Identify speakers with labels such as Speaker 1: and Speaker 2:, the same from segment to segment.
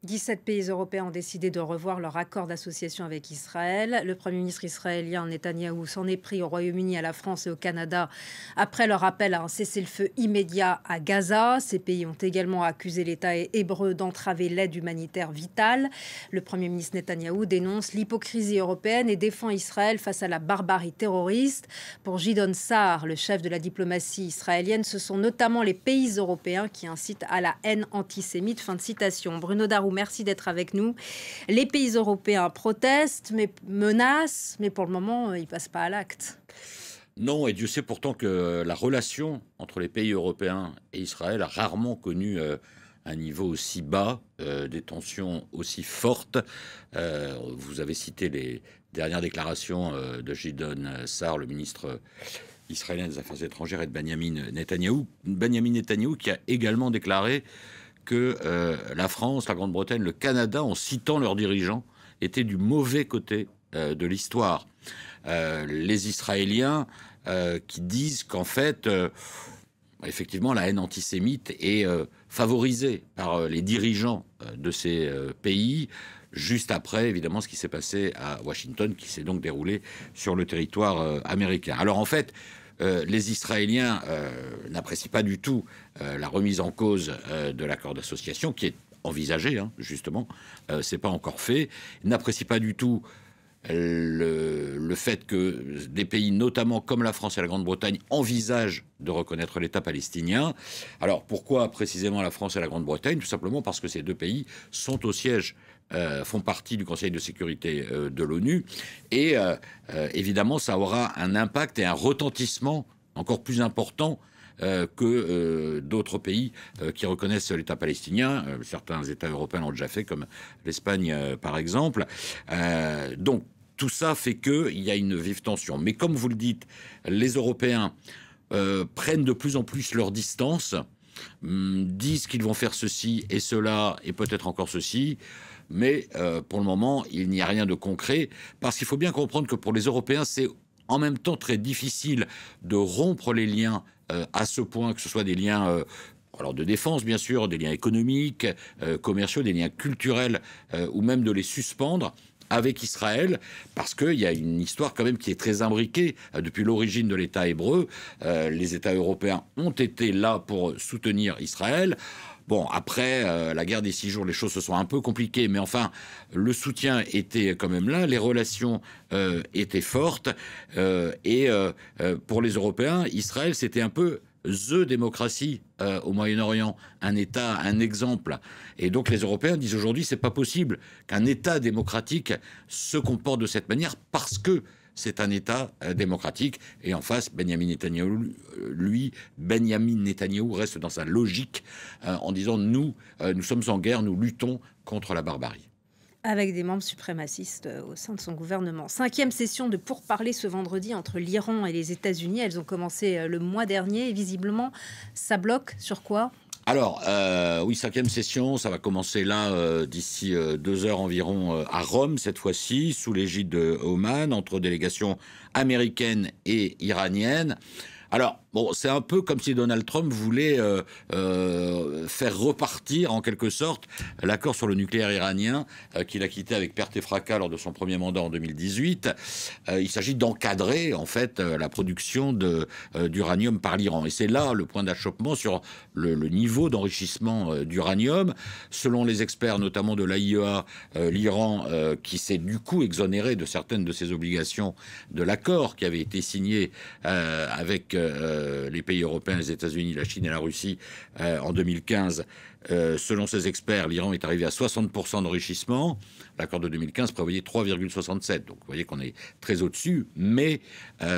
Speaker 1: 17 pays européens ont décidé de revoir leur accord d'association avec Israël. Le Premier ministre israélien Netanyahou s'en est pris au Royaume-Uni, à la France et au Canada après leur appel à un cessez-le-feu immédiat à Gaza. Ces pays ont également accusé l'État hébreu d'entraver l'aide humanitaire vitale. Le Premier ministre Netanyahou dénonce l'hypocrisie européenne et défend Israël face à la barbarie terroriste. Pour Gideon Sa'ar, le chef de la diplomatie israélienne, ce sont notamment les pays européens qui incitent à la haine antisémite. Fin de citation. Bruno Darou, merci d'être avec nous. Les pays européens protestent, mais menacent, mais pour le moment, ils ne passent pas à l'acte.
Speaker 2: Non, et Dieu sait pourtant que la relation entre les pays européens et Israël a rarement connu un niveau aussi bas, des tensions aussi fortes. Vous avez cité les dernières déclarations de Gideon Sa'ar, le ministre israélien des Affaires étrangères, et de Benyamin Netanyahou. Benyamin Netanyahou qui a également déclaré que la France, la Grande-Bretagne, le Canada, en citant leurs dirigeants, étaient du mauvais côté de l'histoire. Les Israéliens qui disent qu'en fait, effectivement, la haine antisémite est favorisée par les dirigeants de ces pays, juste après, évidemment, ce qui s'est passé à Washington, qui s'est donc déroulé sur le territoire américain. Alors en fait, les Israéliens n'apprécient pas du tout la remise en cause de l'accord d'association, qui est envisagé, hein, justement, c'est pas encore fait. Ils n'apprécient pas du tout le fait que des pays, notamment comme la France et la Grande-Bretagne, envisagent de reconnaître l'État palestinien. Alors pourquoi précisément la France et la Grande-Bretagne? Tout simplement parce que ces deux pays sont au siège, font partie du Conseil de sécurité de l'ONU, et évidemment ça aura un impact et un retentissement encore plus important que d'autres pays qui reconnaissent l'État palestinien. Certains États européens l'ont déjà fait, comme l'Espagne par exemple. Donc tout ça fait qu'il y a une vive tension. Mais comme vous le dites, les Européens prennent de plus en plus leur distance, disent qu'ils vont faire ceci et cela, et peut-être encore ceci. Mais pour le moment, il n'y a rien de concret, parce qu'il faut bien comprendre que pour les Européens, c'est en même temps très difficile de rompre les liens à ce point, que ce soit des liens alors de défense, bien sûr, des liens économiques, commerciaux, des liens culturels, ou même de les suspendre avec Israël, parce qu'il y a une histoire quand même qui est très imbriquée depuis l'origine de l'État hébreu. Les États européens ont été là pour soutenir Israël. Bon, après la guerre des 6 jours, les choses se sont un peu compliquées, mais enfin, le soutien était quand même là, les relations étaient fortes, et pour les Européens, Israël, c'était un peu the démocratie au Moyen-Orient, un État, un exemple. Et donc les Européens disent aujourd'hui, c'est pas possible qu'un État démocratique se comporte de cette manière, parce que c'est un État démocratique. Et en face, Benyamin Netanyahou reste dans sa logique en disant nous sommes en guerre, nous luttons contre la barbarie.
Speaker 1: Avec des membres suprémacistes au sein de son gouvernement. 5e session de pourparlers ce vendredi entre l'Iran et les États-Unis. Elles ont commencé le mois dernier et visiblement, ça bloque sur quoi?
Speaker 2: Alors, oui, 5e session, ça va commencer là, d'ici 2 heures environ, à Rome, cette fois-ci, sous l'égide de Oman, entre délégations américaines et iraniennes. Alors, bon, c'est un peu comme si Donald Trump voulait faire repartir, en quelque sorte, l'accord sur le nucléaire iranien qu'il a quitté avec perte et fracas lors de son premier mandat en 2018. Il s'agit d'encadrer, en fait, la production d'uranium par l'Iran. Et c'est là le point d'achoppement sur le niveau d'enrichissement d'uranium. Selon les experts, notamment de l'AIEA, l'Iran, qui s'est du coup exonéré de certaines de ses obligations de l'accord qui avait été signé avec les pays européens, les États-Unis, la Chine et la Russie en 2015. Selon ces experts, l'Iran est arrivé à 60% d'enrichissement. L'accord de 2015 prévoyait 3,67. Donc vous voyez qu'on est très au-dessus, mais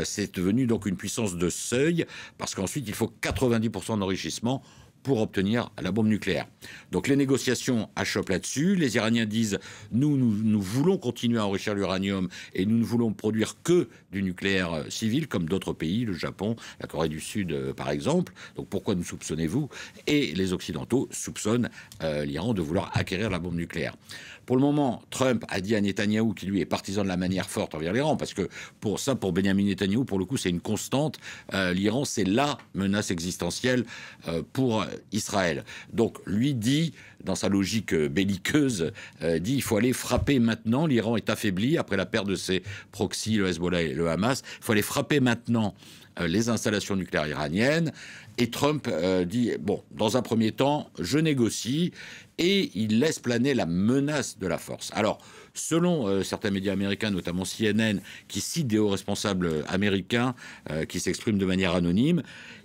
Speaker 2: c'est devenu donc une puissance de seuil, parce qu'ensuite il faut 90% d'enrichissement pour obtenir la bombe nucléaire. Donc les négociations achoppent là-dessus. Les Iraniens disent nous voulons continuer à enrichir l'uranium et nous ne voulons produire que du nucléaire civil, comme d'autres pays, le Japon, la Corée du Sud par exemple. Donc pourquoi nous soupçonnez-vous? Et les Occidentaux soupçonnent l'Iran de vouloir acquérir la bombe nucléaire. Pour le moment, Trump a dit à Netanyahou, qui lui est partisan de la manière forte envers l'Iran, parce que pour Benjamin Netanyahou, pour le coup, c'est une constante. L'Iran, c'est la menace existentielle pour Israël. Donc lui dit, dans sa logique belliqueuse, dit il faut aller frapper maintenant. L'Iran est affaibli après la perte de ses proxys, le Hezbollah et le Hamas. Il faut aller frapper maintenant les installations nucléaires iraniennes. Et Trump dit, bon, dans un premier temps, je négocie, et il laisse planer la menace de la force. Alors, selon certains médias américains, notamment CNN, qui citent des hauts responsables américains qui s'expriment de manière anonyme,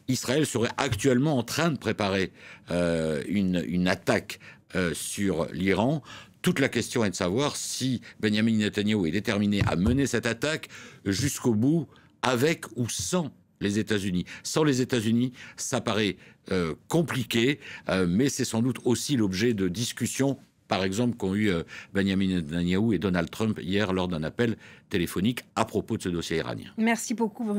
Speaker 2: Israël serait actuellement en train de préparer une attaque sur l'Iran. Toute la question est de savoir si Benjamin Netanyahou est déterminé à mener cette attaque jusqu'au bout, avec ou sans les États-Unis. Sans les États-Unis, ça paraît compliqué, mais c'est sans doute aussi l'objet de discussions, par exemple, qu'ont eu Benjamin Netanyahou et Donald Trump hier lors d'un appel téléphonique à propos de ce dossier iranien.
Speaker 1: Merci beaucoup, Bruno.